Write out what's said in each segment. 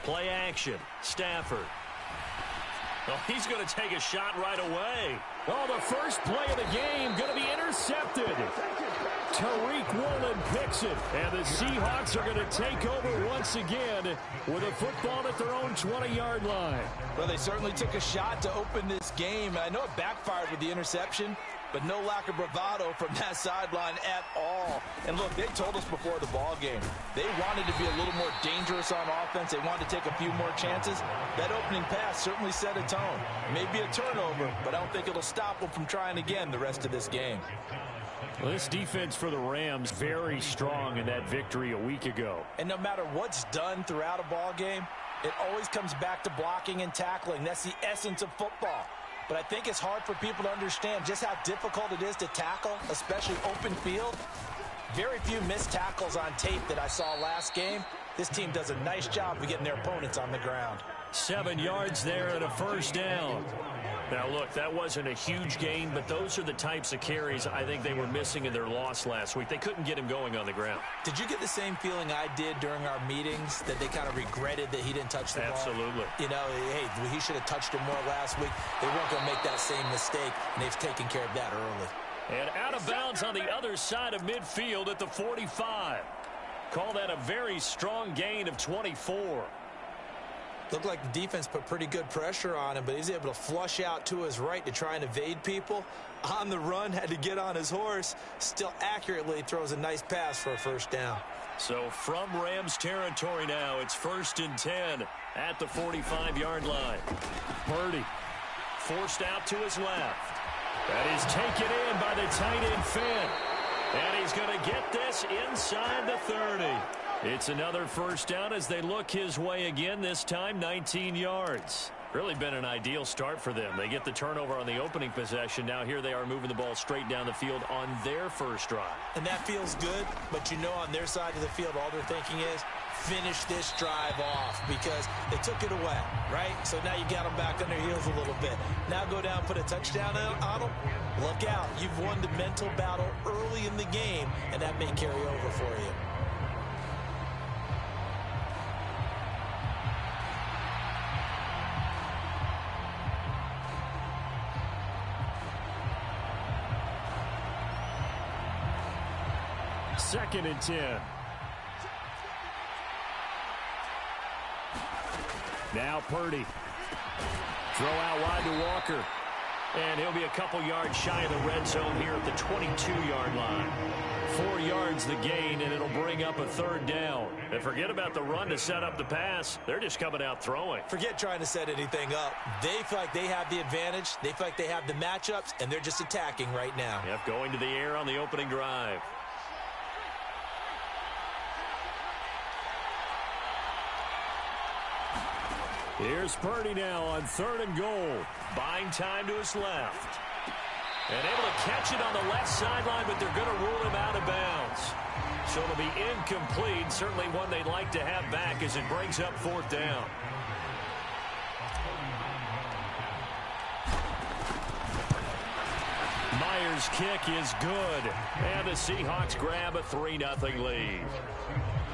Play action. Stafford. Oh, he's going to take a shot right away. Oh, the first play of the game going to be intercepted. Tariq Woolen picks it, and the Seahawks are going to take over once again with a football at their own 20-yard line. Well, they certainly took a shot to open this game. I know it backfired with the interception, but no lack of bravado from that sideline at all. And look, they told us before the ball game, they wanted to be a little more dangerous on offense. They wanted to take a few more chances. That opening pass certainly set a tone. Maybe a turnover, but I don't think it'll stop them from trying again the rest of this game. Well, this defense for the Rams very strong in that victory a week ago. And no matter what's done throughout a ball game, it always comes back to blocking and tackling. That's the essence of football. But I think it's hard for people to understand just how difficult it is to tackle, especially open field. Very few missed tackles on tape that I saw last game. This team does a nice job of getting their opponents on the ground. 7 yards there and a first down. Now, look, that wasn't a huge gain, but those are the types of carries I think they were missing in their loss last week. They couldn't get him going on the ground. Did you get the same feeling I did during our meetings, that they kind of regretted that he didn't touch the ball? Absolutely. You know, hey, he should have touched it more last week. They weren't going to make that same mistake, and they've taken care of that early. And out of bounds on the other side of midfield at the 45. Call that a very strong gain of 24. Looked like the defense put pretty good pressure on him, but he's able to flush out to his right to try and evade people. On the run, had to get on his horse. Still accurately throws a nice pass for a first down. So from Rams territory now, it's 1st and 10 at the 45-yard line. Purdy forced out to his left. That is taken in by the tight end Finn. And he's going to get this inside the 30. It's another first down as they look his way again, this time 19 yards. Really been an ideal start for them. They get the turnover on the opening possession. Now here they are moving the ball straight down the field on their first drive. And that feels good, but you know on their side of the field all they're thinking is finish this drive off because they took it away, right? So now you got them back on their heels a little bit. Now go down, put a touchdown on them. Look out. You've won the mental battle early in the game, and that may carry over for you. Second and 10. Now Purdy. Throw out wide to Walker. And he'll be a couple yards shy of the red zone here at the 22-yard line. 4 yards the gain, and it'll bring up a third down. And forget about the run to set up the pass. They're just coming out throwing. Forget trying to set anything up. They feel like they have the advantage. They feel like they have the matchups, and they're just attacking right now. Yep, going to the air on the opening drive. Here's Purdy now on 3rd and goal. Buying time to his left. And able to catch it on the left sideline, but they're going to rule him out of bounds. So it'll be incomplete. Certainly one they'd like to have back as it brings up 4th down. Myers' kick is good. And the Seahawks grab a 3-0 lead.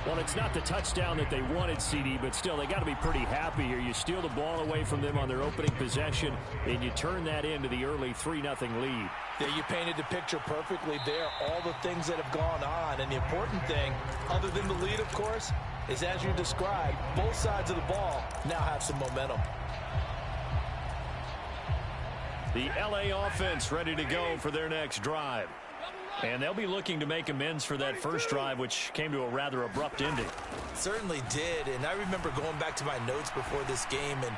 Well, it's not the touchdown that they wanted, CD, but still, they got to be pretty happy here. You steal the ball away from them on their opening possession, and you turn that into the early 3-0 lead. Yeah, you painted the picture perfectly there, all the things that have gone on. And the important thing, other than the lead, of course, is as you described, both sides of the ball now have some momentum. The LA offense ready to go for their next drive. And they'll be looking to make amends for that first drive, which came to a rather abrupt ending. Certainly did, and I remember going back to my notes before this game, and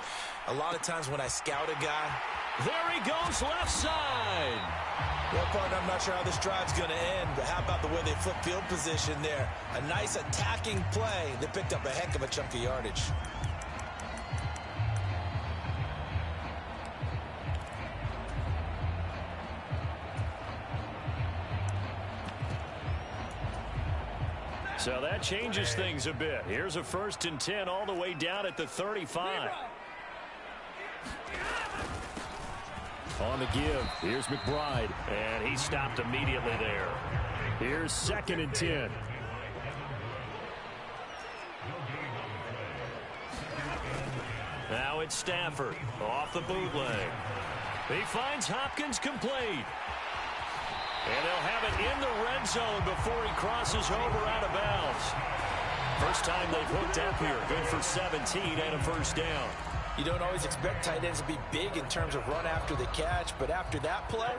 a lot of times when I scout a guy. There he goes, left side. Well, partner, I'm not sure how this drive's going to end, but how about the way they flip field position there? A nice attacking play. They picked up a heck of a chunk of yardage. So that changes things a bit. Here's a 1st and 10 all the way down at the 35. On the give, here's McBride. And he stopped immediately there. Here's 2nd and 10. Now it's Stafford off the bootleg. He finds Hopkins complete. And they'll have it in the red zone before he crosses over out of bounds. First time they've hooked up here. Good for 17 and a first down. You don't always expect tight ends to be big in terms of run after the catch, but after that play,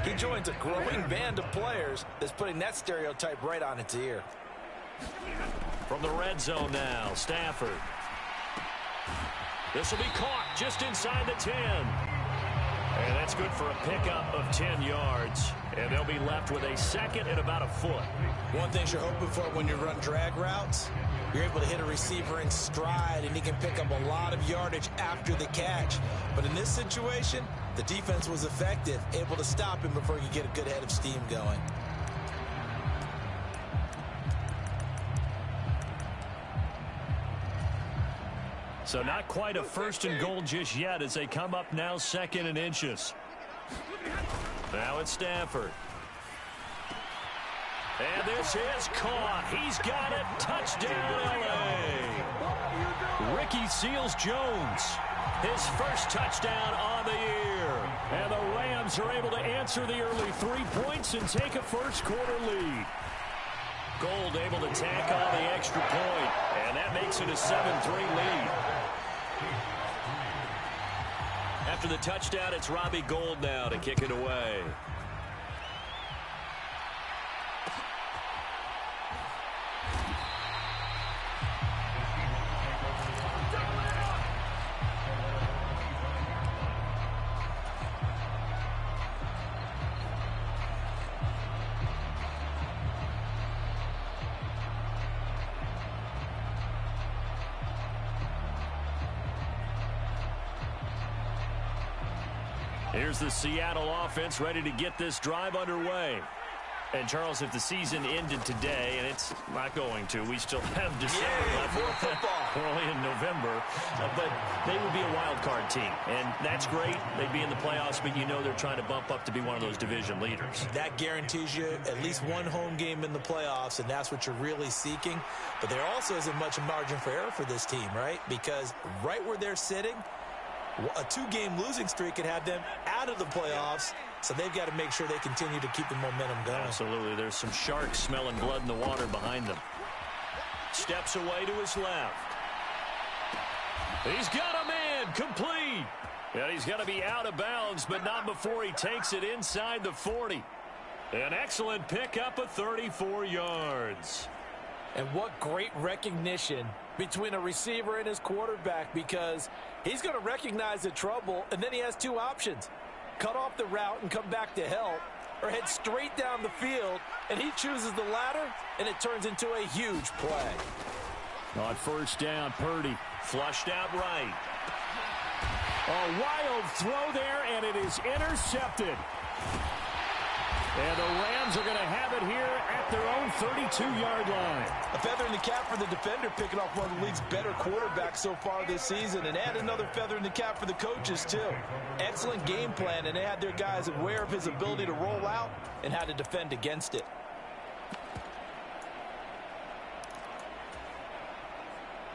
he joins a growing band of players that's putting that stereotype right on its ear. From the red zone now, Stafford. This will be caught just inside the 10. And that's good for a pickup of 10 yards. And they'll be left with a 2nd and about a foot. One thing you're hoping for when you run drag routes, you're able to hit a receiver in stride, and he can pick up a lot of yardage after the catch. But in this situation, the defense was effective, able to stop him before he could get a good head of steam going. So not quite a 1st and goal just yet as they come up now 2nd and inches. Now it's Stafford. And this is caught. He's got it. Touchdown, L.A. Ricky Seals-Jones. His first touchdown on the year. And the Rams are able to answer the early 3 points and take a first-quarter lead. Gold able to tack on the extra point. And that makes it a 7-3 lead. After the touchdown, it's Robbie Gould now to kick it away. Here's the Seattle offense ready to get this drive underway. And, Charles, if the season ended today, and it's not going to, we still have December left. More football. We're only in November. But they would be a wild card team. And that's great. They'd be in the playoffs, but you know they're trying to bump up to be one of those division leaders. That guarantees you at least one home game in the playoffs, and that's what you're really seeking. But there also isn't much margin for error for this team, right? Because right where they're sitting, a 2-game losing streak could have them out of the playoffs, so they've got to make sure they continue to keep the momentum going. Absolutely. There's some sharks smelling blood in the water behind them. Steps away to his left. He's got a man complete. And he's got to be out of bounds, but not before he takes it inside the 40. An excellent pickup of 34 yards. And what great recognition between a receiver and his quarterback, because he's going to recognize the trouble, and then he has two options. Cut off the route and come back to help, or head straight down the field, and he chooses the latter, and it turns into a huge play. On first down, Purdy. Flushed out right. A wild throw there, and it is intercepted. And the Rams are going to have it here at their own 32-yard line. A feather in the cap for the defender, picking off one of the league's better quarterbacks so far this season, and add another feather in the cap for the coaches, too. Excellent game plan, and they had their guys aware of his ability to roll out and how to defend against it.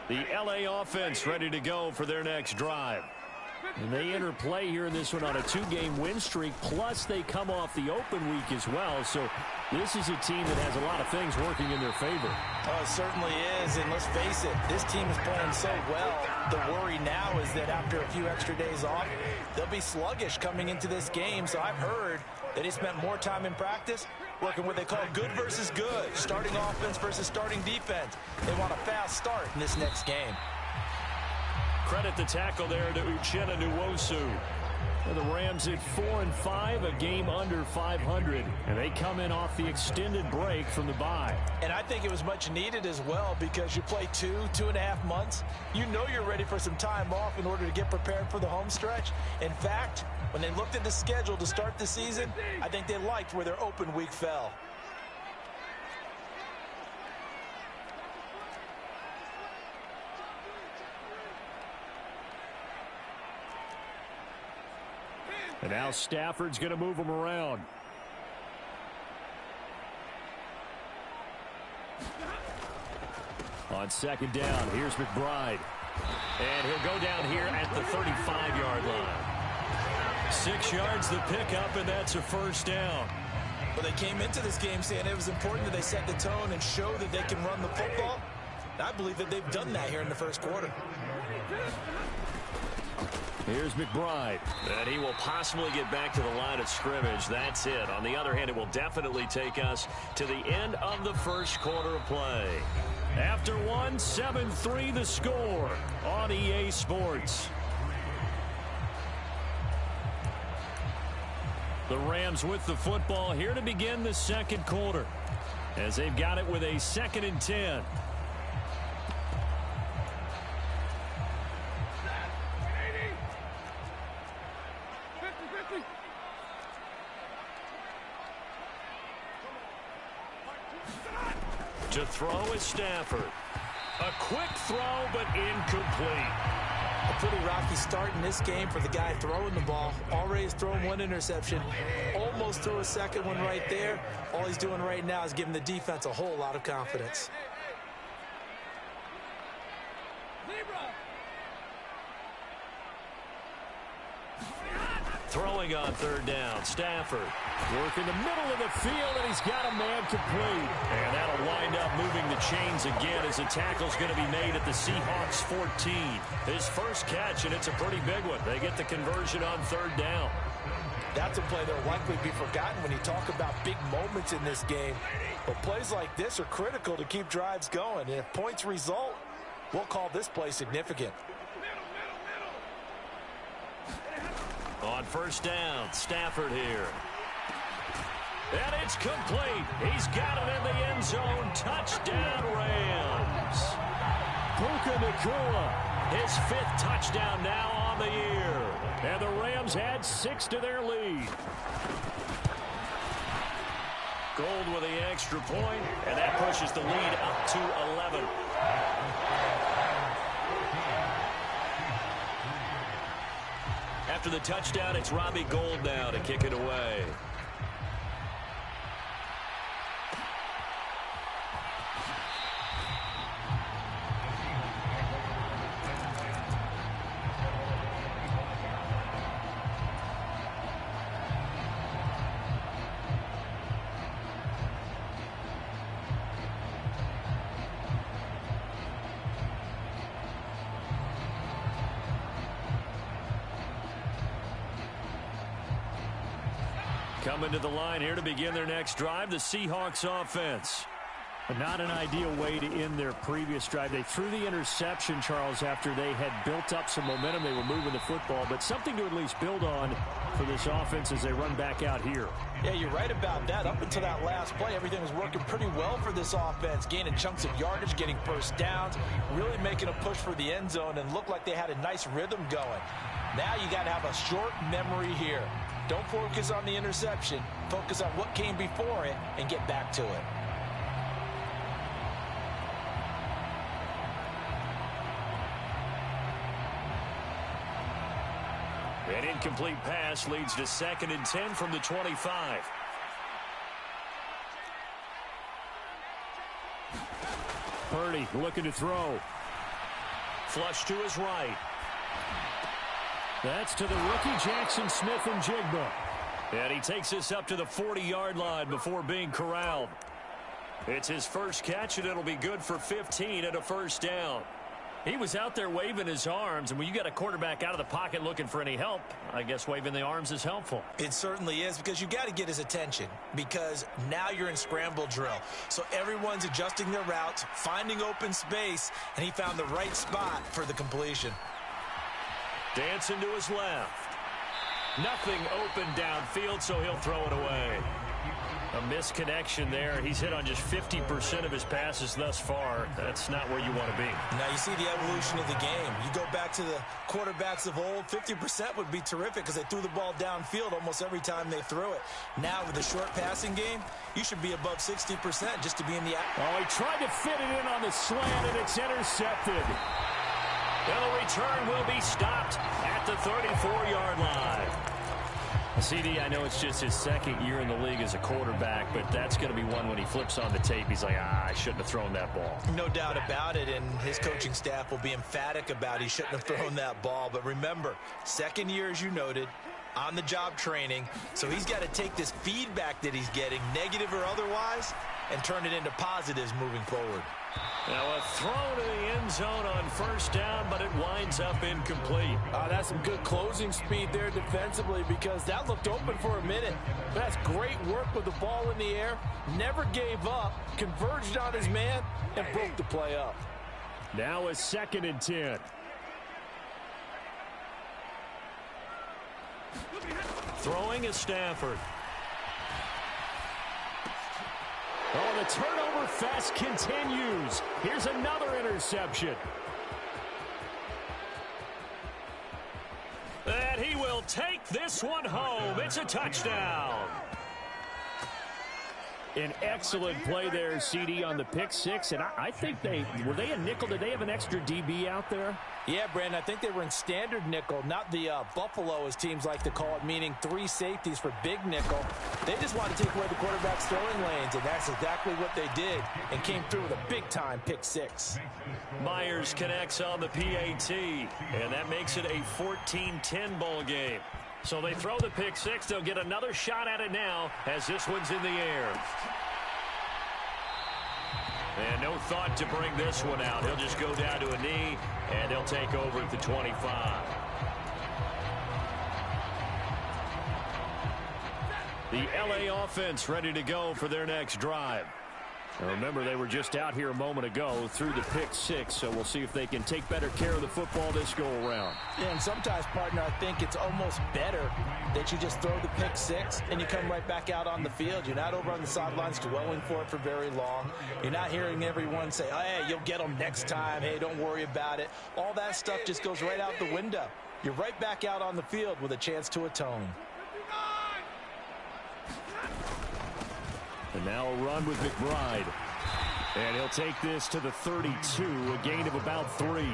The L.A. offense ready to go for their next drive. And they enter play here in this one on a 2-game win streak, plus they come off the open week as well. So this is a team that has a lot of things working in their favor. Oh, it certainly is, and let's face it, this team is playing so well. The worry now is that after a few extra days off, they'll be sluggish coming into this game. So I've heard that he spent more time in practice working what they call good versus good, starting offense versus starting defense. They want a fast start in this next game. Credit the tackle there to Uchenna Nwosu. The Rams at 4-5, a game under 500, and they come in off the extended break from the bye. And I think it was much needed as well, because you play 2.5 months. You know you're ready for some time off in order to get prepared for the home stretch. In fact, when they looked at the schedule to start the season, I think they liked where their open week fell. And now Stafford's going to move him around. On second down, here's McBride. And he'll go down here at the 35-yard line. 6 yards the pickup, and that's a first down. Well, they came into this game saying it was important that they set the tone and show that they can run the football. I believe that they've done that here in the first quarter. Here's McBride. And he will possibly get back to the line of scrimmage. That's it. On the other hand, it will definitely take us to the end of the first quarter of play. After one, 7-3 the score on EA Sports. The Rams with the football here to begin the second quarter, as they've got it with a 2nd and 10. To throw is Stafford. A quick throw, but incomplete. A pretty rocky start in this game for the guy throwing the ball. Already has thrown 1 interception. Almost threw a second one right there. All he's doing right now is giving the defense a whole lot of confidence. Throwing on 3rd down, Stafford. Work in the middle of the field, and he's got a man complete. And that'll wind up moving the chains again as the tackle's going to be made at the Seahawks 14. His first catch, and it's a pretty big one. They get the conversion on 3rd down. That's a play that will likely be forgotten when you talk about big moments in this game. But plays like this are critical to keep drives going. And if points result, we'll call this play significant. On 1st down, Stafford here. And it's complete. He's got it in the end zone. Touchdown, Rams. Puka Nacua, his 5th touchdown now on the year. And the Rams add 6 to their lead. Gold with the extra point, and that pushes the lead up to 11. After the touchdown, it's Robbie Gould now to kick it away. Coming to the line here to begin their next drive, the Seahawks offense. Not an ideal way to end their previous drive. They threw the interception, Charles, after they had built up some momentum. They were moving the football, but something to at least build on for this offense as they run back out here. Yeah, you're right about that. Up until that last play, everything was working pretty well for this offense, gaining chunks of yardage, getting first downs, really making a push for the end zone, and looked like they had a nice rhythm going. Now you got to have a short memory here. Don't focus on the interception. Focus on what came before it and get back to it. An incomplete pass leads to 2nd and 10 from the 25. Purdy looking to throw. Flush to his right. That's to the rookie Jackson Smith and Jigba. And he takes this up to the 40-yard line before being corralled. It's his first catch, and it'll be good for 15 and a first down. He was out there waving his arms, and when you got a quarterback out of the pocket looking for any help, I guess waving the arms is helpful. It certainly is, because you got to get his attention, because now you're in scramble drill. So everyone's adjusting their routes, finding open space, and he found the right spot for the completion. Dancing to his left. Nothing open downfield, so he'll throw it away. A misconnection there. He's hit on just 50% of his passes thus far. That's not where you want to be. Now you see the evolution of the game. You go back to the quarterbacks of old, 50% would be terrific because they threw the ball downfield almost every time they threw it. Now with the short passing game, you should be above 60% just to be in the... Oh, he tried to fit it in on the slant, and it's intercepted. And the return will be stopped at the 34-yard line. CD, I know it's just his second year in the league as a quarterback, but that's going to be one when he flips on the tape. He's like, I shouldn't have thrown that ball. No doubt about it, and his coaching staff will be emphatic about he shouldn't have thrown that ball. But remember, second year, as you noted, on-the-job training, so he's got to take this feedback that he's getting, negative or otherwise, and turn it into positives moving forward. Now a throw to the end zone on first down, but it winds up incomplete. That's some good closing speed there defensively, because that looked open for a minute. That's great work with the ball in the air. Never gave up, converged on his man, and broke the play up. Now a 2nd and 10. Throwing is Stafford. Oh, the turnover fest continues. Here's another interception. And he will take this one home. It's a touchdown. An excellent play there, CD, on the pick six. And I think were they a nickel? Did they have an extra DB out there? Yeah, Brandon, I think they were in standard nickel, not the Buffalo, as teams like to call it, meaning 3 safeties for big nickel. They just wanted to take away the quarterback's throwing lanes, and that's exactly what they did, and came through with a big-time pick six. Myers connects on the PAT, and that makes it a 14-10 ball game. So they throw the pick six. They'll get another shot at it now as this one's in the air. And no thought to bring this one out. He'll just go down to a knee, and he'll take over at the 25. The LA offense ready to go for their next drive. And remember, they were just out here a moment ago through the pick six, so we'll see if they can take better care of the football this go-around. Yeah, and sometimes, partner, I think it's almost better that you just throw the pick six and you come right back out on the field. You're not over on the sidelines dwelling for it for very long. You're not hearing everyone say, oh, hey, you'll get them next time. Hey, don't worry about it. All that stuff just goes right out the window. You're right back out on the field with a chance to atone. And now a run with McBride. And he'll take this to the 32, a gain of about 3.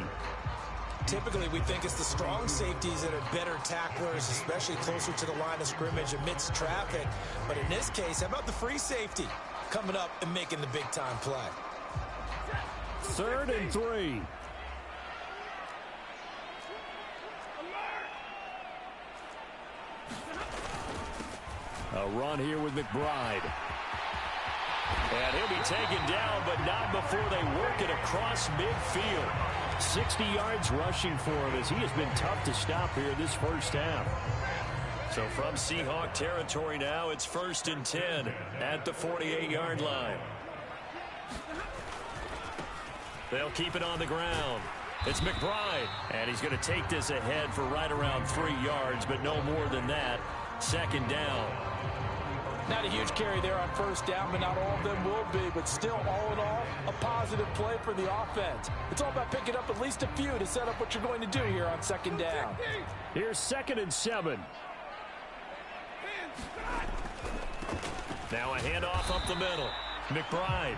Typically, we think it's the strong safeties that are better tacklers, especially closer to the line of scrimmage amidst traffic. But in this case, how about the free safety coming up and making the big-time play? 3rd and 3. A run here with McBride. And he'll be taken down, but not before they work it across midfield. 60 yards rushing for him, as he has been tough to stop here this first half. So from Seahawk territory now, it's 1st and 10 at the 48-yard line. They'll keep it on the ground. It's McBride, and he's going to take this ahead for right around 3 yards, but no more than that. 2nd down. Not a huge carry there on first down, but not all of them will be. But still, all in all, a positive play for the offense. It's all about picking up at least a few to set up what you're going to do here on 2nd down. Here's 2nd and 7. Now a handoff up the middle. McBride.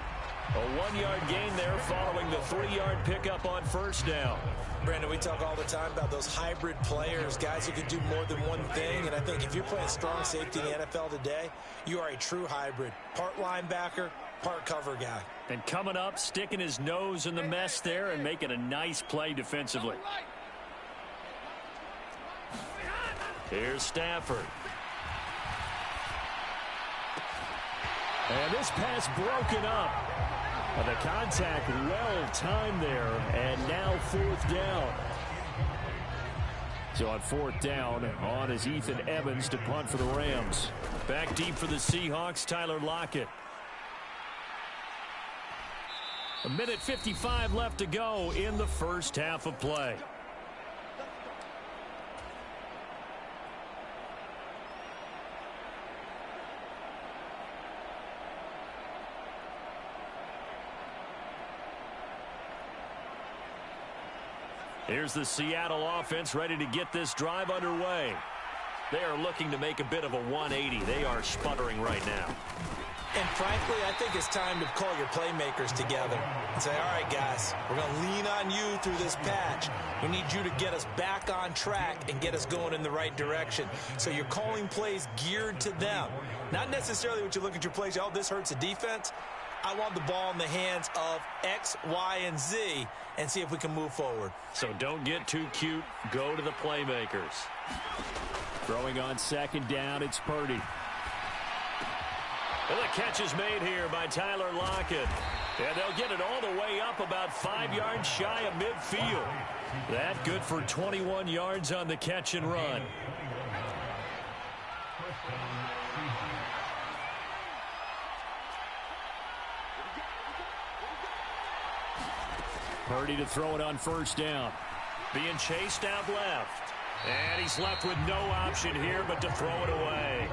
A 1-yard gain there following the 3-yard pickup on first down. Brandon, we talk all the time about those hybrid players, guys who can do more than one thing. And I think if you're playing strong safety in the NFL today, you are a true hybrid. Part linebacker, part cover guy. And coming up, sticking his nose in the mess there and making a nice play defensively. Here's Stafford. And this pass broken up. The contact well timed there, and now 4th down. So on 4th down, on is Ethan Evans to punt for the Rams. Back deep for the Seahawks, Tyler Lockett. 1:55 left to go in the first half of play. Here's the Seattle offense ready to get this drive underway. They are looking to make a bit of a 180. They are sputtering right now. And frankly, I think it's time to call your playmakers together and say, all right, guys, we're going to lean on you through this patch. We need you to get us back on track and get us going in the right direction. So you're calling plays geared to them. Not necessarily what you look at your plays, oh, this hurts the defense. I want the ball in the hands of X, Y, and Z and see if we can move forward. So don't get too cute. Go to the playmakers. Throwing on second down, it's Purdy. Well, the catch is made here by Tyler Lockett. And they'll get it all the way up about 5 yards shy of midfield. That good for 21 yards on the catch and run. Purdy to throw it on first down. Being chased out left. And he's left with no option here but to throw it away.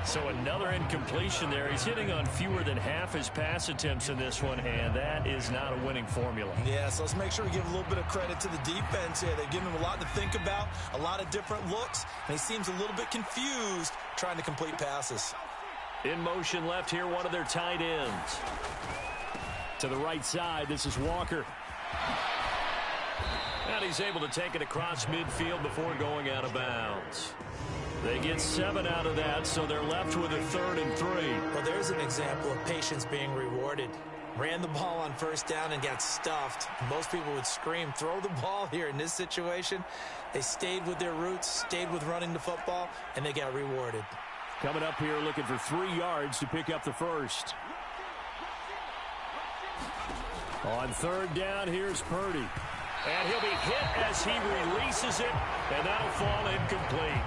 So another incompletion there. He's hitting on fewer than half his pass attempts in this one, and that is not a winning formula. Yeah, so let's make sure we give a little bit of credit to the defense here. They've given him a lot to think about, a lot of different looks, and he seems a little bit confused trying to complete passes. In motion left here, one of their tight ends. To the right side, this is Walker. And he's able to take it across midfield before going out of bounds. They get 7 out of that, so they're left with a 3rd and 3. Well, there's an example of patience being rewarded. Ran the ball on first down and got stuffed. Most people would scream, throw the ball here. In this situation, they stayed with their roots, stayed with running the football, and they got rewarded. Coming up here looking for 3 yards to pick up the first. On third down, here's Purdy. And he'll be hit as he releases it, and that'll fall incomplete.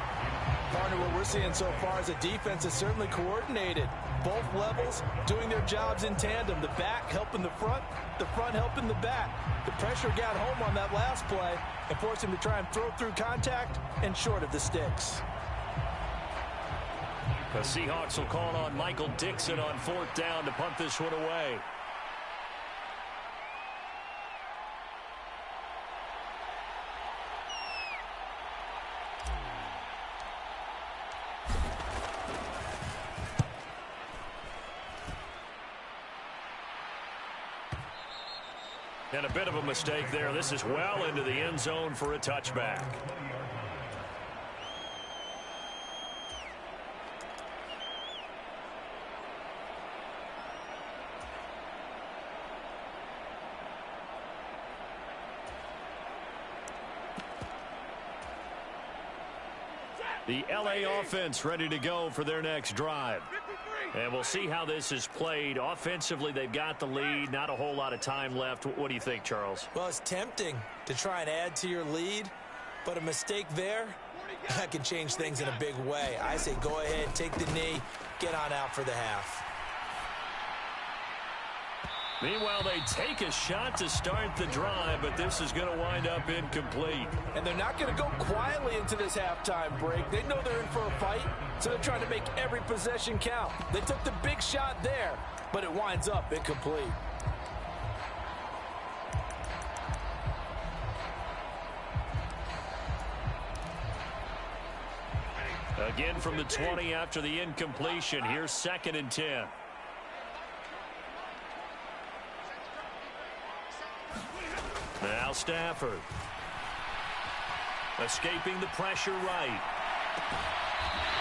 Partner, what we're seeing so far is a defense is certainly coordinated. Both levels doing their jobs in tandem. The back helping the front helping the back. The pressure got home on that last play and forced him to try and throw through contact and short of the sticks. The Seahawks will call on Michael Dixon on 4th down to punt this one away. And a bit of a mistake there. This is well into the end zone for a touchback. The LA offense ready to go for their next drive. And we'll see how this is played. Offensively, they've got the lead. Not a whole lot of time left. What do you think, Charles? Well, it's tempting to try and add to your lead, but a mistake there, that can change things in a big way. I say go ahead, take the knee, get on out for the half. Meanwhile, they take a shot to start the drive, but this is going to wind up incomplete. And they're not going to go quietly into this halftime break. They know they're in for a fight, so they're trying to make every possession count. They took the big shot there, but it winds up incomplete. Again from the 20 after the incompletion. Here's 2nd and 10. Now Stafford. Escaping the pressure right.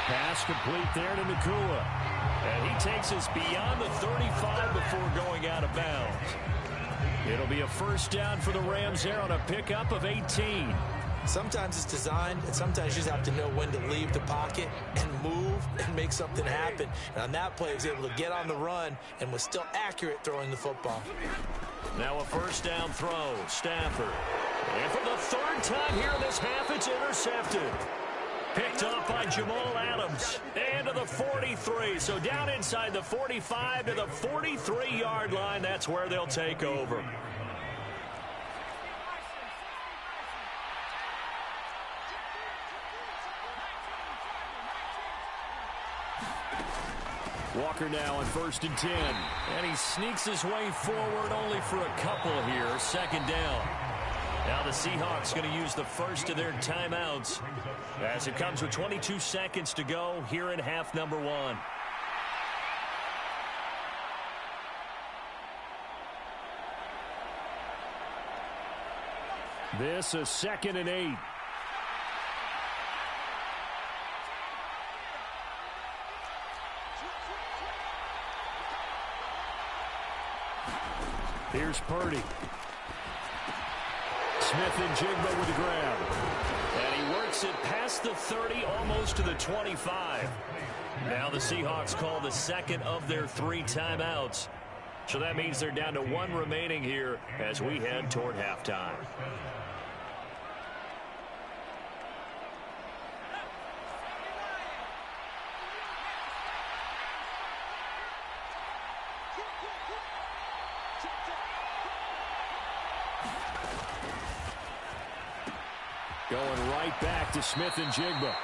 Pass complete there to Nakua. And he takes us beyond the 35 before going out of bounds. It'll be a 1st down for the Rams there on a pickup of 18. Sometimes it's designed, and sometimes you just have to know when to leave the pocket and move and make something happen. And on that play, he was able to get on the run and was still accurate throwing the football. Now a 1st down throw. Stafford. And for the 3rd time here in this half, it's intercepted. Picked off by Jamal Adams. And to the 43. So down inside the 45 to the 43-yard line. That's where they'll take over. Walker now on 1st and 10. And he sneaks his way forward only for a couple here. 2nd down. Now the Seahawks going to use the first of their timeouts as it comes with 22 seconds to go here in half number one. This is 2nd and 8. Here's Purdy. Smith-Njigba with the grab. And he works it past the 30, almost to the 25. Now the Seahawks call the second of their 3 timeouts. So that means they're down to 1 remaining here as we head toward halftime. Going right back to Smith-Njigba.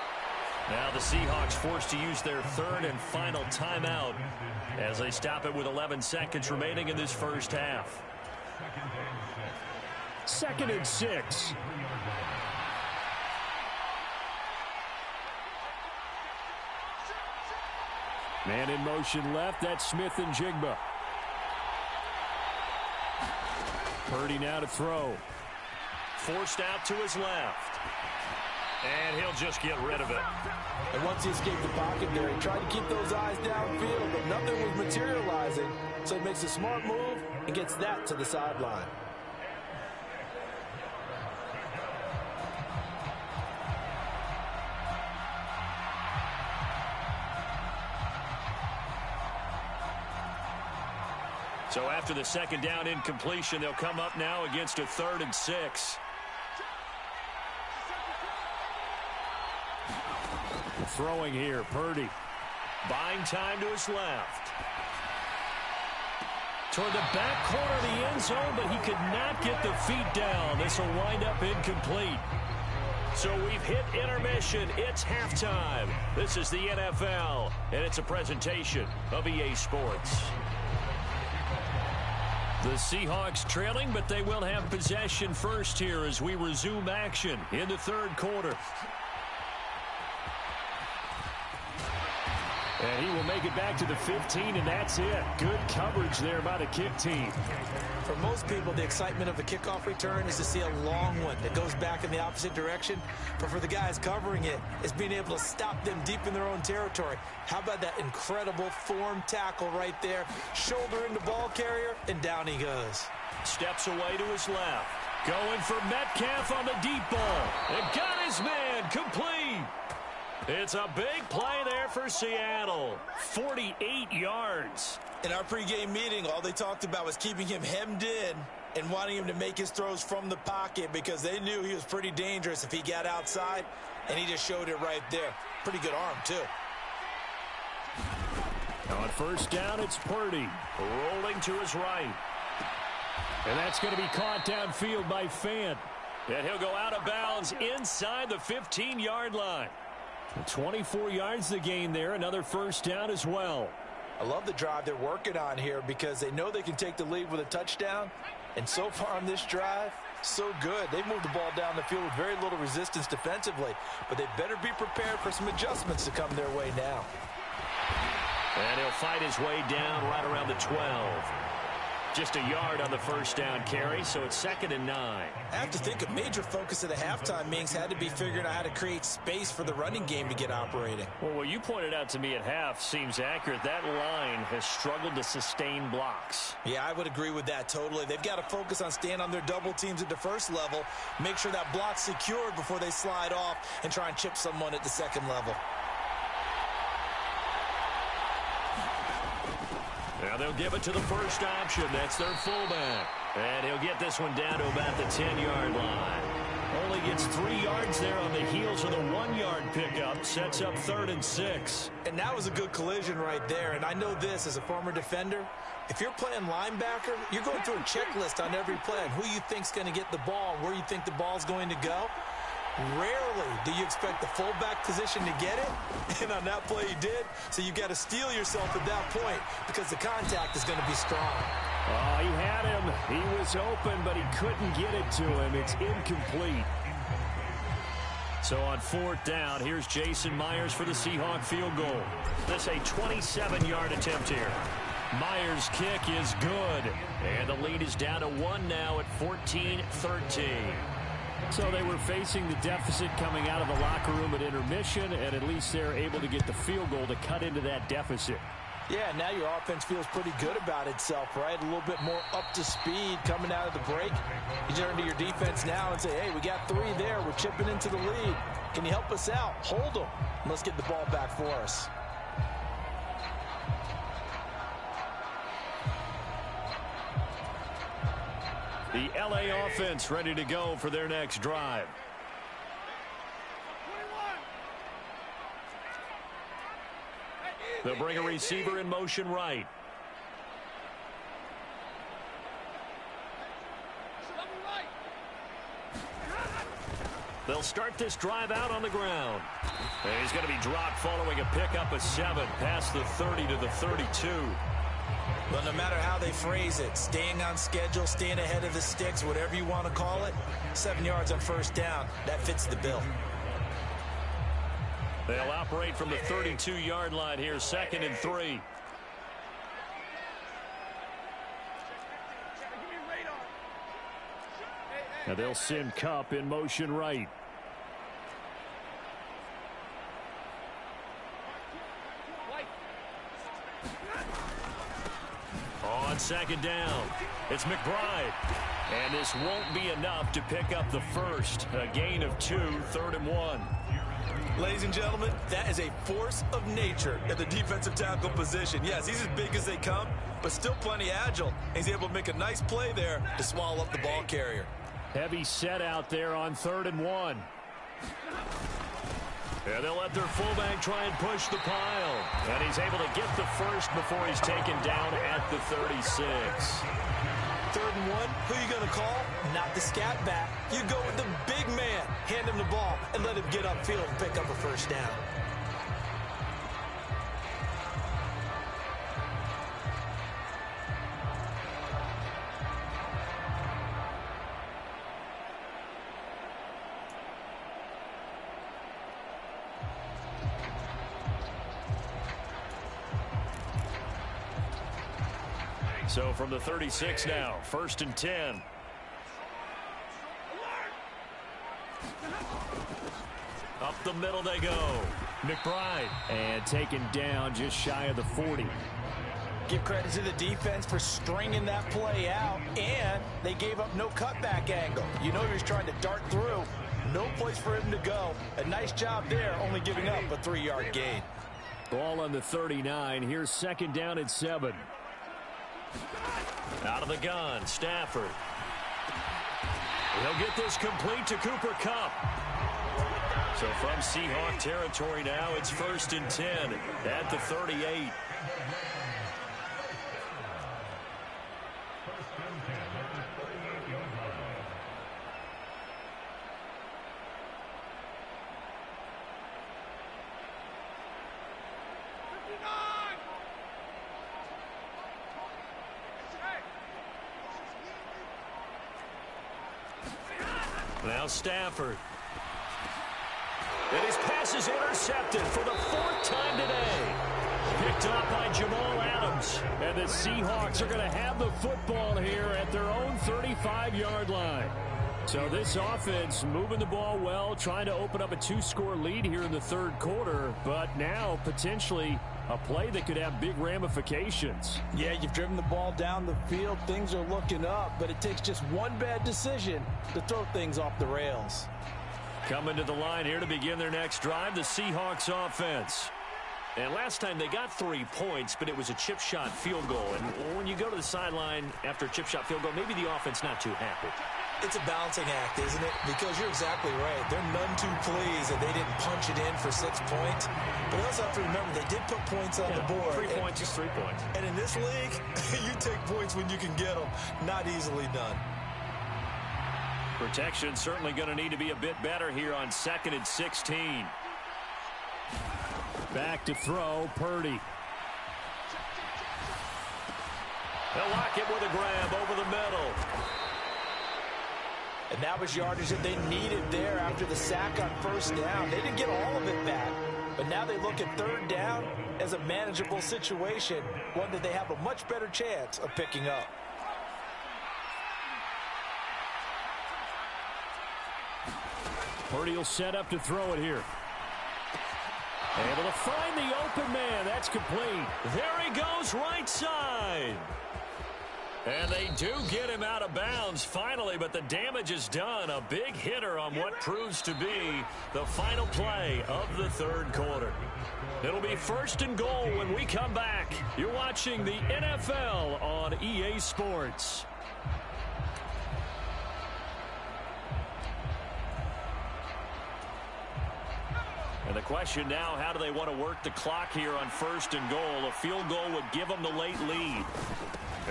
Now the Seahawks forced to use their 3rd and final timeout as they stop it with 11 seconds remaining in this first half. 2nd and 6. Man in motion left. That's Smith-Njigba. Purdy now to throw. Forced out to his left. And he'll just get rid of it. And once he escaped the pocket there, he tried to keep those eyes downfield, but nothing was materializing. So he makes a smart move and gets that to the sideline. So after the 2nd down incompletion, they'll come up now against a 3rd and 6. Throwing here, Purdy. Buying time to his left. Toward the back corner of the end zone, but he could not get the feet down. This will wind up incomplete. So we've hit intermission. It's halftime. This is the NFL, and it's a presentation of EA Sports. The Seahawks trailing, but they will have possession first here as we resume action in the 3rd quarter. And he will make it back to the 15, and that's it. Good coverage there by the kick team. For most people, the excitement of the kickoff return is to see a long one that goes back in the opposite direction. But for the guys covering it, it's being able to stop them deep in their own territory. How about that incredible form tackle right there? Shoulder into ball carrier, and down he goes. Steps away to his left. Going for Metcalf on the deep ball. And got his man complete. It's a big play there for Seattle. 48 yards. In our pregame meeting, all they talked about was keeping him hemmed in and wanting him to make his throws from the pocket because they knew he was pretty dangerous if he got outside, and he just showed it right there. Pretty good arm, too. On 1st down, it's Purdy. Rolling to his right. And that's going to be caught downfield by Fant. And he'll go out of bounds inside the 15-yard line. 24 yards the gain there. Another 1st down as well. I love the drive they're working on here because they know they can take the lead with a touchdown. And so far on this drive, so good. They moved the ball down the field with very little resistance defensively. But they better be prepared for some adjustments to come their way now. And he'll fight his way down right around the 12. Just a yard on the 1st down carry, so it's 2nd and 9. I have to think a major focus of the halftime meetings had to be figuring out how to create space for the running game to get operating. Well, what you pointed out to me at half seems accurate. That line has struggled to sustain blocks. Yeah, I would agree with that totally. They've got to focus on staying on their double teams at the 1st level, make sure that block's secured before they slide off and try and chip someone at the 2nd level. Now they'll give it to the first option. That's their fullback. And he'll get this one down to about the 10-yard line. Only gets 3 yards there on the heels of the 1-yard pickup. Sets up 3rd and 6. And that was a good collision right there. And I know this as a former defender. If you're playing linebacker, you're going through a checklist on every play on who you think's going to get the ball and where you think the ball's going to go. Rarely do you expect the fullback position to get it, and on that play he did, so you got to steel yourself at that point because the contact is going to be strong. Oh, he had him. He was open, but he couldn't get it to him. It's incomplete. So on 4th down, here's Jason Myers for the Seahawk field goal. This a 27-yard attempt here. Myers' kick is good. And the lead is down to 1 now at 14-13. So they were facing the deficit coming out of the locker room at intermission, and at least they're able to get the field goal to cut into that deficit. Yeah, now your offense feels pretty good about itself, right? A little bit more up to speed coming out of the break. You turn to your defense now and say, hey, we got 3 there. We're chipping into the lead. Can you help us out? Hold them. Let's get the ball back for us. The LA offense ready to go for their next drive. They'll bring a receiver in motion right. They'll start this drive out on the ground. And he's going to be dropped following a pickup of 7 past the 30 to the 32. Well, no matter how they phrase it, staying on schedule, staying ahead of the sticks, whatever you want to call it, 7 yards on 1st down, that fits the bill. They'll operate from the 32-yard line here, 2nd and 3. Now they'll send Kupp in motion right. On 2nd down, it's McBride. And this won't be enough to pick up the first. A gain of 2, 3rd and 1. Ladies and gentlemen, that is a force of nature at the defensive tackle position. Yes, he's as big as they come, but still plenty agile. He's able to make a nice play there to swallow up the ball carrier. Heavy set out there on 3rd and 1. And they'll let their fullback try and push the pile. And he's able to get the first before he's taken down at the 36. 3rd and 1, who are you going to call? Not the scat back. You go with the big man. Hand him the ball and let him get upfield and pick up a 1st down. So from the 36 now, 1st and 10. Up the middle they go. McBride. And taken down just shy of the 40. Give credit to the defense for stringing that play out, and they gave up no cutback angle. You know he was trying to dart through. No place for him to go. A nice job there, only giving up a 3-yard gain. Ball on the 39. Here's 2nd down and 7. Out of the gun, Stafford. He'll get this complete to Cooper Kupp. So from Seahawk territory now, it's 1st and 10 at the 38. Now Stafford. And his pass is intercepted for the 4th time today. Picked up by Jamal Adams. And the Seahawks are going to have the football here at their own 35-yard line. So this offense moving the ball well, trying to open up a 2-score lead here in the 3rd quarter, but now potentially a play that could have big ramifications. Yeah, you've driven the ball down the field. Things are looking up, but it takes just one bad decision to throw things off the rails. Coming to the line here to begin their next drive, the Seahawks offense. And last time they got 3 points, but it was a chip shot field goal. And when you go to the sideline after a chip shot field goal, maybe the offense not too happy. It's a balancing act, isn't it? Because you're exactly right. They're none too pleased that they didn't punch it in for 6 points. But they also have to remember they did put points on the board. 3 points is 3 points. And in this league, you take points when you can get them. Not easily done. Protection certainly going to need to be a bit better here on 2nd and 16. Back to throw, Purdy. They'll lock it with a grab over the middle. And that was yardage that they needed there after the sack on first down. They didn't get all of it back, but now they look at third down as a manageable situation, one that they have a much better chance of picking up. Purdy will set up to throw it here. Able to find the open man. That's complete. There he goes, right side. And they do get him out of bounds finally, but the damage is done. A big hitter on what proves to be the final play of the third quarter. It'll be first and goal when we come back. You're watching the NFL on EA Sports. And the question now, how do they want to work the clock here on first and goal? A field goal would give them the late lead.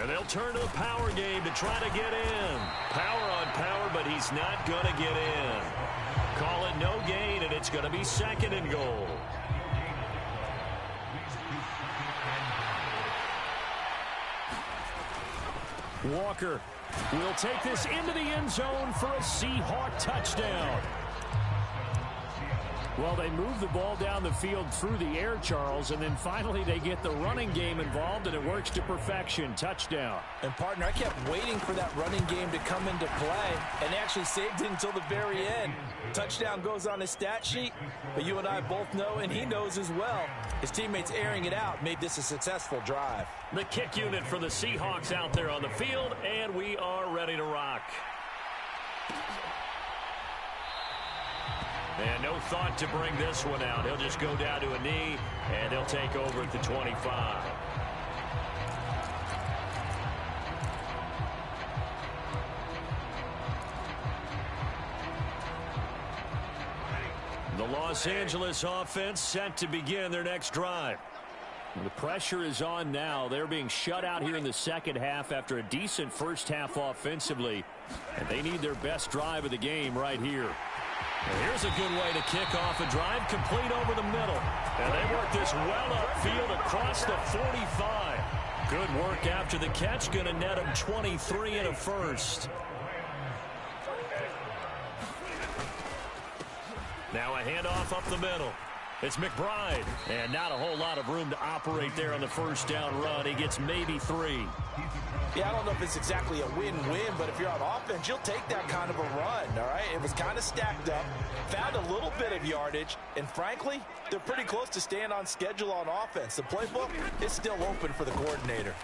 And they'll turn to the power game to try to get in. Power on power, but he's not going to get in. Call it no gain, and it's going to be second and goal. Walker will take this into the end zone for a Seahawk touchdown. Well, they move the ball down the field through the air, Charles, and then finally they get the running game involved, and it works to perfection. Touchdown. And, partner, I kept waiting for that running game to come into play, and actually saved it until the very end. Touchdown goes on his stat sheet, but you and I both know, and he knows as well, his teammates airing it out made this a successful drive. The kick unit for the Seahawks out there on the field, and we are ready to rock. And no thought to bring this one out. He'll just go down to a knee, and they'll take over at the 25. The Los Angeles offense set to begin their next drive. The pressure is on now. They're being shut out here in the second half after a decent first half offensively. And they need their best drive of the game right here. And here's a good way to kick off a drive, complete over the middle. And they work this well upfield across the 45. Good work after the catch, going to net them 23 and a first. Now a handoff up the middle. It's McBride, and not a whole lot of room to operate there on the first down run. He gets maybe 3. Yeah, I don't know if it's exactly a win-win, but if you're on offense, you'll take that kind of a run, all right? It was kind of stacked up, found a little bit of yardage, and frankly, they're pretty close to staying on schedule on offense. The playbook is still open for the coordinator.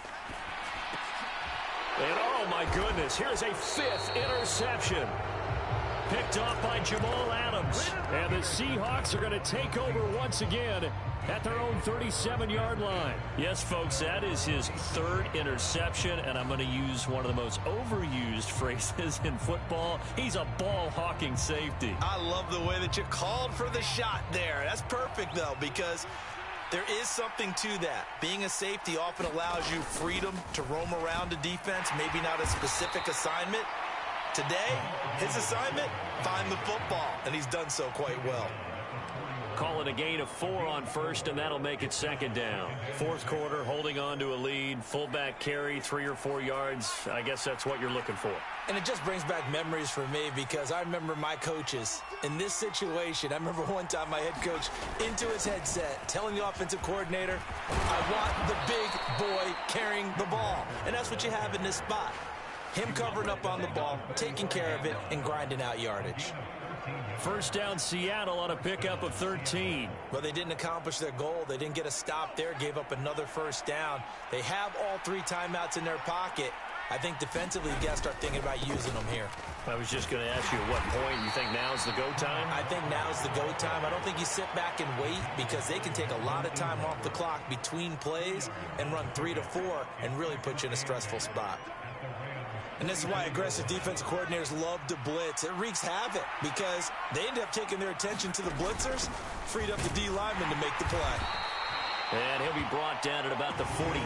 And oh my goodness, here's a 5th interception. Picked off by Jamal Adams. And the Seahawks are going to take over once again at their own 37-yard line. Yes, folks, that is his 3rd interception, and I'm going to use one of the most overused phrases in football. He's a ball-hawking safety. I love the way that you called for the shot there. That's perfect, though, because there is something to that. Being a safety often allows you freedom to roam around a defense, maybe not a specific assignment. Today, his assignment, find the football, and he's done so quite well. Call it a gain of 4 on first, and that'll make it second down. Fourth quarter, holding on to a lead, fullback carry, 3 or 4 yards. I guess that's what you're looking for. And it just brings back memories for me because I remember my coaches in this situation. I remember one time my head coach into his headset telling the offensive coordinator, I want the big boy carrying the ball. And that's what you have in this spot. Him covering up on the ball, taking care of it, and grinding out yardage. First down, Seattle on a pickup of 13. Well, they didn't accomplish their goal. They didn't get a stop there, gave up another first down. They have all 3 timeouts in their pocket. I think defensively, you got to start thinking about using them here. I was just going to ask you at what point you think now's the go time? I think now's the go time. I don't think you sit back and wait because they can take a lot of time off the clock between plays and run 3 to 4 and really put you in a stressful spot. And this is why aggressive defensive coordinators love to blitz. It wreaks havoc because they end up taking their attention to the blitzers, freed up the D lineman to make the play. And he'll be brought down at about the 42.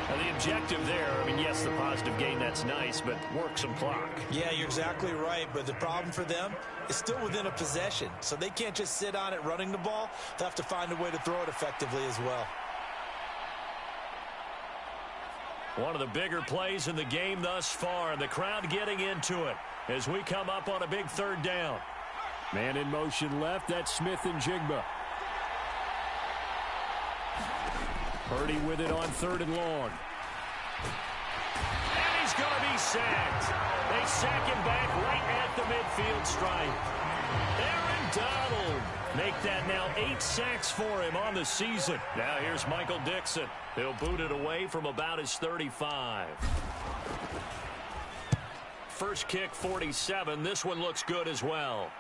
Now the objective there, I mean, yes, the positive gain, that's nice, but work some clock. Yeah, you're exactly right, but the problem for them is still within a possession, so they can't just sit on it running the ball. They'll have to find a way to throw it effectively as well. One of the bigger plays in the game thus far, and the crowd getting into it as we come up on a big third down. Man in motion left, that's Smith and Jigba. Purdy with it on 3rd and long. And he's going to be sacked. They sack him back right at the midfield stripe. Aaron Donald make that now 8 sacks for him on the season. Now here's Michael Dixon. He'll boot it away from about his 35. First kick, 47. This one looks good as well.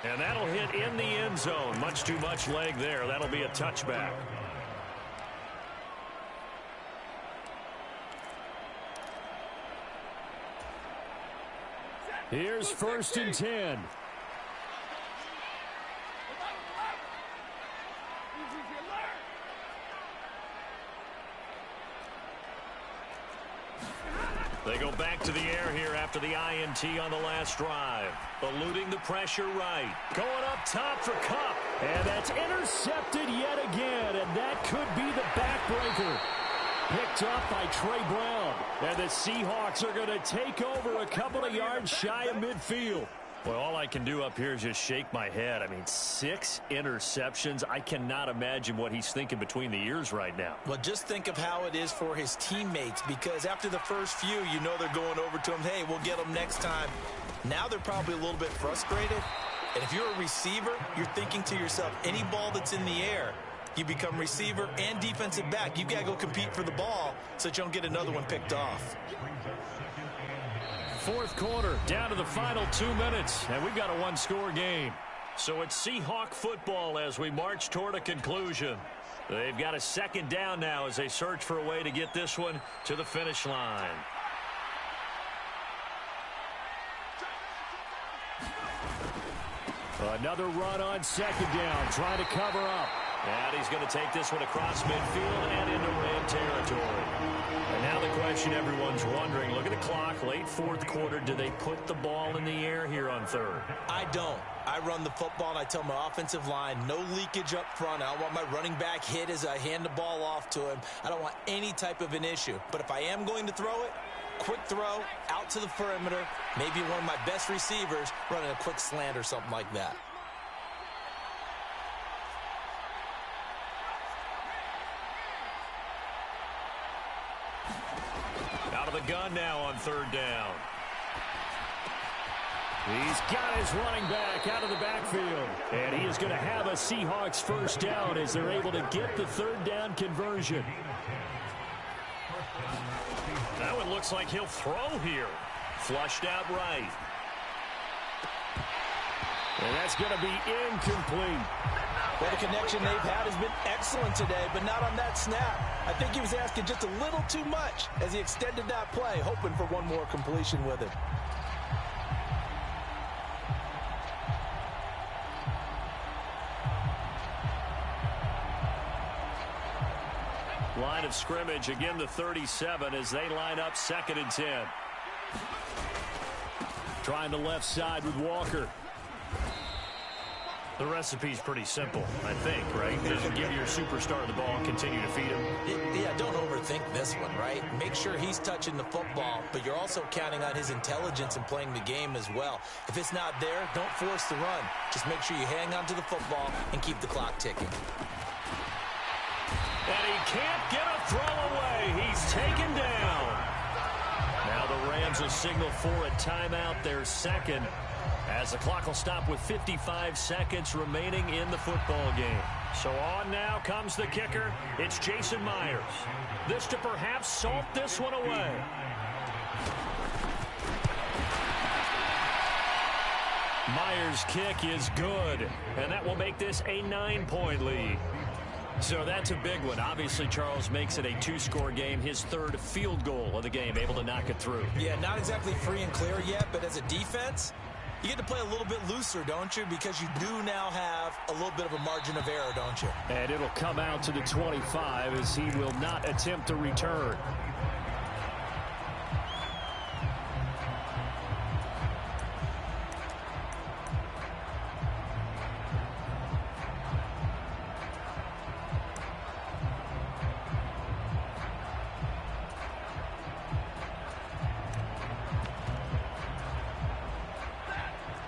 And that'll hit in the end zone. Much too much leg there. That'll be a touchback. Here's 1st and 10. They go back to the air here after the INT on the last drive. Eluding the pressure right. Going up top for Cup. And that's intercepted yet again. And that could be the backbreaker. Picked up by Trey Brown. And the Seahawks are going to take over a couple of yards shy of midfield. Well, all I can do up here is just shake my head. I mean, 6 interceptions. I cannot imagine what he's thinking between the ears right now. Well, just think of how it is for his teammates, because after the first few, you know they're going over to him, hey, we'll get them next time. Now they're probably a little bit frustrated. And if you're a receiver, you're thinking to yourself, any ball that's in the air, you become receiver and defensive back. You've got to go compete for the ball so that you don't get another one picked off. 4th quarter, down to the final 2 minutes, and we've got a 1-score game. So it's Seahawk football as we march toward a conclusion. They've got a 2nd down now as they search for a way to get this one to the finish line. Another run on 2nd down, trying to cover up. And he's going to take this one across midfield and into Ram territory. And now the question everyone's wondering, look at the clock, late 4th quarter, do they put the ball in the air here on 3rd? I don't. I run the football, and I tell my offensive line, no leakage up front. I don't want my running back hit as I hand the ball off to him. I don't want any type of an issue. But if I am going to throw it, quick throw, out to the perimeter, maybe one of my best receivers running a quick slant or something like that. Out of the gun now on 3rd down. He's got his running back out of the backfield. And he is going to have a Seahawks 1st down as they're able to get the 3rd down conversion. Now it looks like he'll throw here. Flushed out right. And that's going to be incomplete. Well, the connection they've had has been excellent today, but not on that snap. I think he was asking just a little too much as he extended that play, hoping for one more completion with it. Line of scrimmage, again the 37 as they line up 2nd and 10. Trying the left side with Walker. The recipe's pretty simple, I think, right? Just give your superstar the ball and continue to feed him. Yeah, don't overthink this one, right? Make sure he's touching the football, but you're also counting on his intelligence and playing the game as well. If it's not there, don't force the run. Just make sure you hang on to the football and keep the clock ticking. And he can't get a throw away. He's taken down. Now the Rams will signal for a timeout, their 2nd, as the clock will stop with 55 seconds remaining in the football game. So on now comes the kicker. It's Jason Myers. This to perhaps salt this one away. Myers' kick is good, and that will make this a 9-point lead. So that's a big one. Obviously, Charles makes it a 2-score game, his 3rd field goal of the game, able to knock it through. Yeah, not exactly free and clear yet, but as a defense, you get to play a little bit looser, don't you? Because you do now have a little bit of a margin of error, don't you? And it'll come out to the 25 as he will not attempt to return.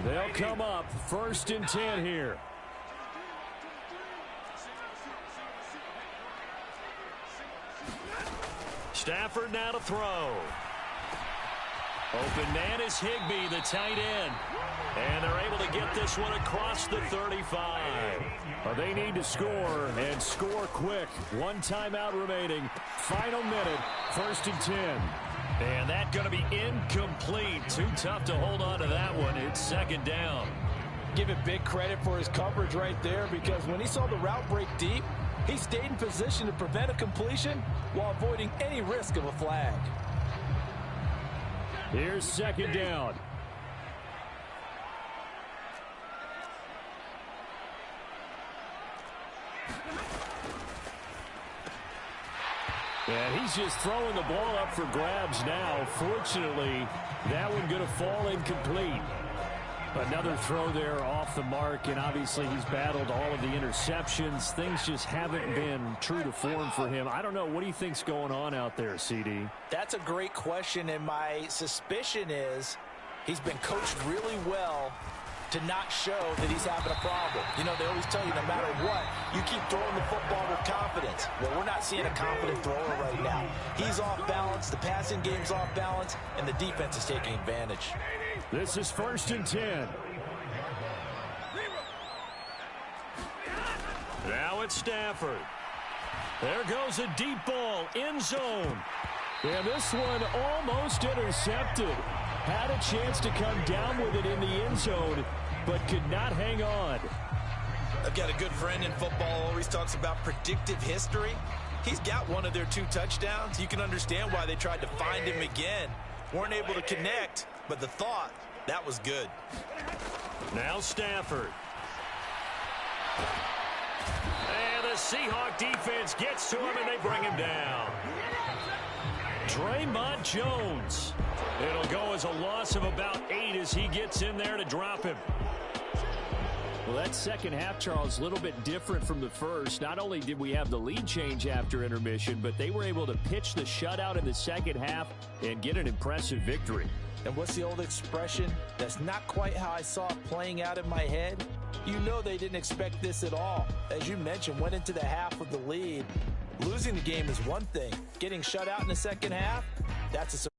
They'll come up 1st and 10 here. Stafford now to throw. Open man is Higbee, the tight end. And they're able to get this one across the 35. They need to score, and score quick. 1 timeout remaining. Final minute, 1st and 10. And that's going to be incomplete. Too tough to hold on to that one. It's 2nd down. Give it big credit for his coverage right there, because when he saw the route break deep, he stayed in position to prevent a completion while avoiding any risk of a flag. Here's 2nd down. And he's just throwing the ball up for grabs now. Fortunately, that one going to fall incomplete. Another throw there off the mark, and obviously he's battled all of the interceptions. Things just haven't been true to form for him. I don't know. What do you think's going on out there, CD? That's a great question, and my suspicion is he's been coached really well to not show that he's having a problem. You know, they always tell you no matter what, you keep throwing the football with confidence. Well, we're not seeing a confident thrower right now. He's off balance, the passing game's off balance, and the defense is taking advantage. This is 1st and 10. Now it's Stafford. There goes a deep ball, end zone. And this one almost intercepted. Had a chance to come down with it in the end zone, but could not hang on. I've got a good friend in football, always talks about predictive history. He's got one of their 2 touchdowns. You can understand why they tried to find him again. Weren't able to connect, but the thought, that was good. Now Stafford. And the Seahawk defense gets to him, and they bring him down. Draymond Jones. It'll go as a loss of about 8 as he gets in there to drop him. Well, that second half, Charles, a little bit different from the first. Not only did we have the lead change after intermission, but they were able to pitch the shutout in the second half and get an impressive victory. And what's the old expression? That's not quite how I saw it playing out in my head. You know they didn't expect this at all. As you mentioned, went into the half with the lead. Losing the game is one thing. Getting shut out in the second half, that's a